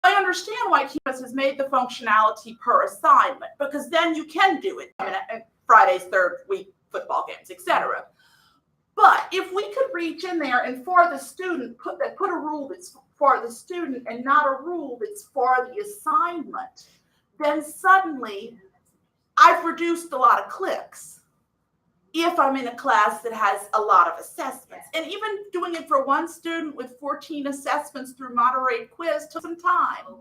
I understand why Canvas has made the functionality per assignment, because then you can do it. I mean, Friday's third week football games, etc. But if we could reach in there and for the student put a rule that's for the student and not a rule that's for the assignment, then suddenly I've reduced a lot of clicks if I'm in a class that has a lot of assessments. And even doing it for one student with 14 assessments through Moderate Quiz took some time.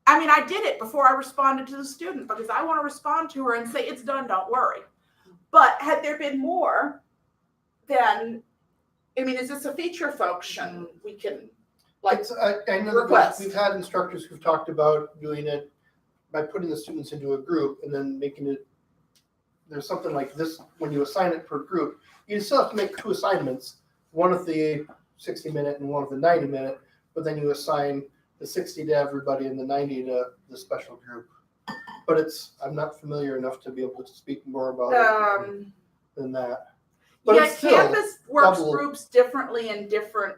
I mean, I did it before I responded to the student because I want to respond to her and say, it's done, don't worry. But had there been more, then, I mean, is this a feature function we can, like, I know request? We've had instructors who've talked about doing it by putting the students into a group and then making it, there's something like this, when you assign it per group, you still have to make 2 assignments, one of the 60-minute and one of the 90-minute, but then you assign the 60 to everybody and the 90 to the special group. But I'm not familiar enough to be able to speak more about it than that. But yeah, Canvas works double groups differently in different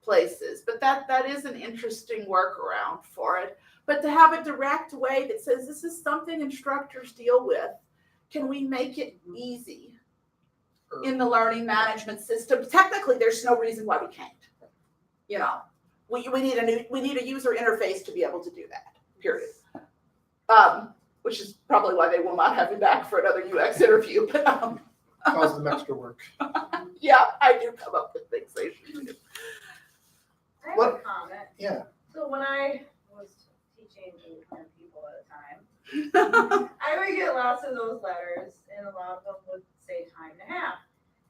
places, but that is an interesting workaround for it. But to have a direct way that says this is something instructors deal with, can we make it easy in the learning management system? Technically, there's no reason why we can't. You know, we need a user interface to be able to do that. Period. Which is probably why they will not have me back for another UX interview. But cause them extra work. Yeah, I do come up with things they should do. I have a comment. Yeah. So when I was teaching 800 people at a time, I would get lots of those letters, and a lot of them would say time and a half.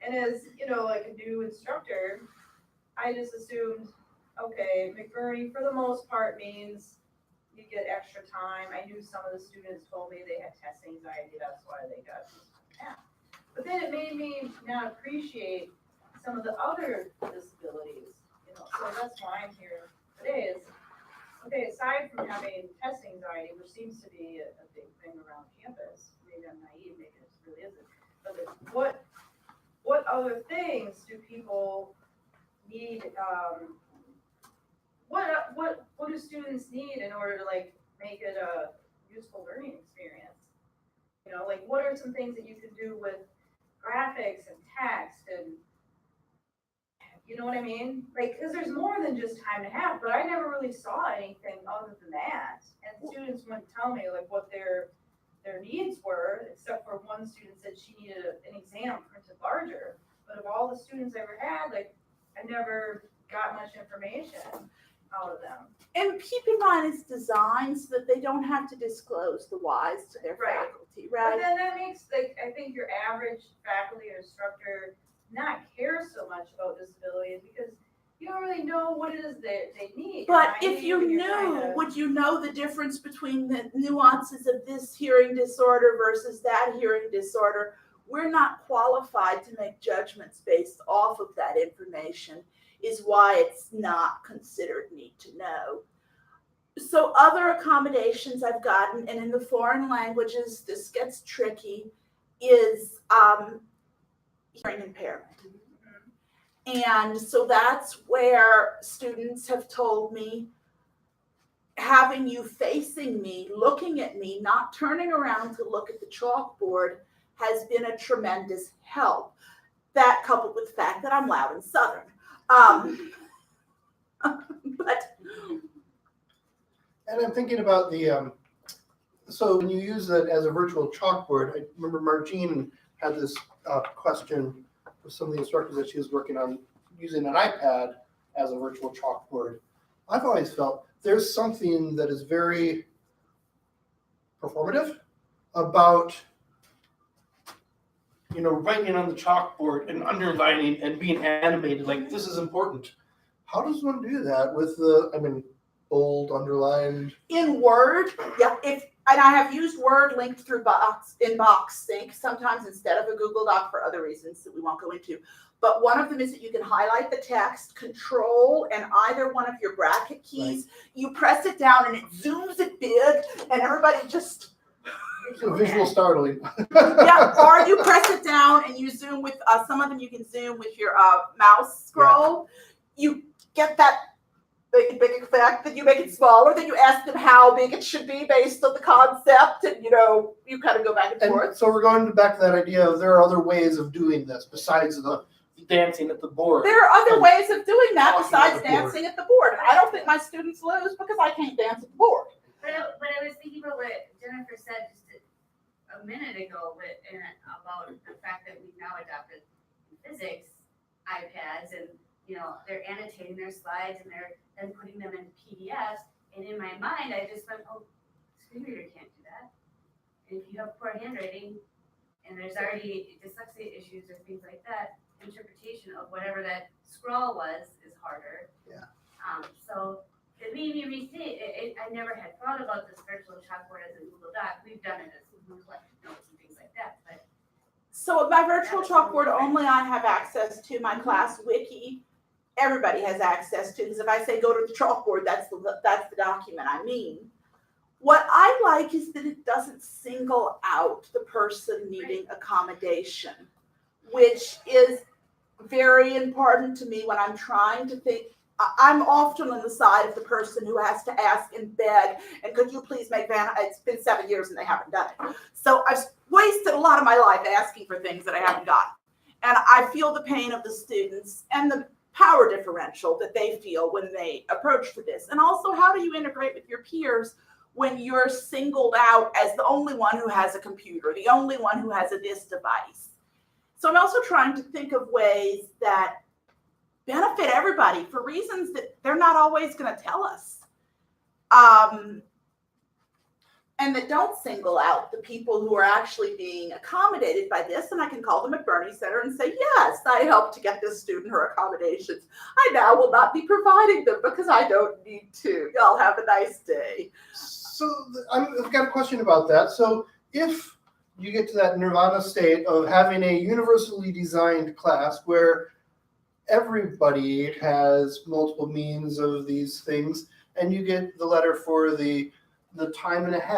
And as, you know, like a new instructor, I just assumed, okay, McBurney for the most part means you get extra time. I knew some of the students told me they had test anxiety, that's why they got this time and a half. But then it made me not appreciate some of the other disabilities, you know, so that's why I'm here today is, okay, aside from having test anxiety, which seems to be a big thing around campus, maybe I'm naive, maybe it really isn't, but what other things do people need, what do students need in order to like make it a useful learning experience? You know, like what are some things that you can do with graphics and text and, you know what I mean? Like, because there's more than just time and a half, but I never really saw anything other than that. And students wouldn't tell me like what their needs were, except for one student said she needed an exam printed larger. But of all the students I ever had, like, I never got much information out of them. And keep in mind it's designed so that they don't have to disclose the whys to their faculty, right? But then that makes, like, I think your average faculty or instructor not care so much about disabilities because you don't really know what it is they need. But if you knew, would you know the difference between the nuances of this hearing disorder versus that hearing disorder? We're not qualified to make judgments based off of that information, is why it's not considered need to know. So other accommodations I've gotten, and in the foreign languages, this gets tricky, is hearing impairment. And so that's where students have told me, having you facing me, looking at me, not turning around to look at the chalkboard has been a tremendous help. That coupled with the fact that I'm loud and Southern. But and I'm thinking about the so when you use it as a virtual chalkboard, I remember Margine had this question with some of the instructors that she was working on using an iPad as a virtual chalkboard. I've always felt there's something that is very performative about, you know, writing on the chalkboard and underlining and being animated, like this is important. How does one do that with bold, underlined? in Word, yeah, and I have used Word linked through BoxSync sometimes instead of a Google Doc for other reasons that we won't go into. But one of them is that you can highlight the text, Control, and either one of your bracket keys. Right. You press it down and it zooms it big, and everybody just. So visual startling. Yeah, or you press it down and you zoom with some of them. You can zoom with your mouse scroll. Yeah. You get that make it big effect, then you make it smaller, then you ask them how big it should be based on the concept, and you kind of go back and forth. And so we're going back to that idea of there are other ways of doing this besides the dancing at the board. There are other And ways of doing that talking besides at the board. dancing at the board. And I don't think my students lose because I can't dance at the board. But I was thinking about what Jennifer said just a minute ago, about the fact that we've now adopted physics iPads, and they're annotating their slides and they're then putting them in PDFs. And in my mind, I just went, oh, screen reader can't do that. And if you have poor handwriting and there's already dyslexia issues or things like that, interpretation of whatever that scroll was is harder. Yeah. So it made me rethink. I never had thought about this virtual chalkboard as a Google Doc. We've done it as Google collected notes and things like that. But So with my virtual chalkboard, only I have access to. My class wiki, everybody has access to, because if I say go to the chalkboard, that's the document I mean. What I like is that it doesn't single out the person needing accommodation, which is very important to me when I'm trying to think. I'm often on the side of the person who has to ask and beg, and could you please make it's been 7 years and they haven't done it. So I've wasted a lot of my life asking for things that I haven't gotten. And I feel the pain of the students and the power differential that they feel when they approach to this. And also, how do you integrate with your peers when you're singled out as the only one who has a computer, the only one who has this device? So I'm also trying to think of ways that benefit everybody for reasons that they're not always going to tell us. And that don't single out the people who are actually being accommodated by this. And I can call them at Bernie Center and say, yes, I helped to get this student her accommodations. I now will not be providing them because I don't need to. Y'all have a nice day. So I've got a question about that. So if you get to that nirvana state of having a universally designed class where everybody has multiple means of these things, and you get the letter for the time and a half,